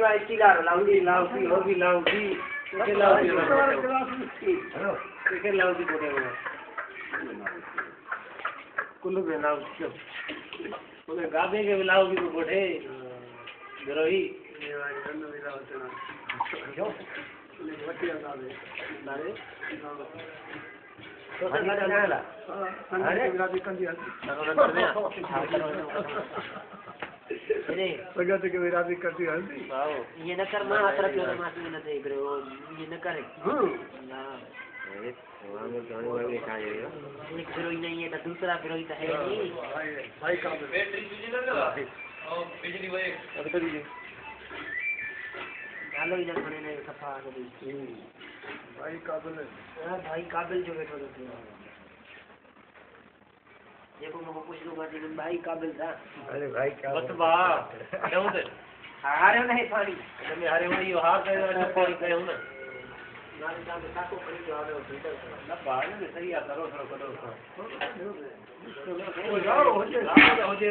वाली चिल्ला लाउडी लाउडी हो भी लाउडी के लाउडी के लाउडी बोले वो कुल्लू में लाउडी बोले गाबे के लाउडी को बोले गरोही ये वाली गन्नो विला होते ना जो ले वटिया गाबे नारे तो संगीत चला अरे गुलाबी कंदी संगत के विरादी करती हल्दी वाओ ये न कर मां अतर क्यों मासी न दे करे वो ये न करे ना अरे वहां में गाड़ी वाली कहां है एक हीरोइन नहीं है तो दूसरा हीरोइन तो है नहीं भाई का बैटरी बिजली लगा और बिजली वही अब तो दीजिए डालो इधर खाने ने सफा कर दी भाई काबिल है भाई काबिल जो बैठो थे देखो मैं कुछ लोग आज भाई काबिल था अरे भाई क्या बस वाह क्यों थे हारे नहीं पानी मैं हारे हुई हार गए तो पानी गए हूं ना नाले का साको खड़ी जो आवे फिल्टर ना बाहर में सही आ करो करो करो हो जाओ हो जाए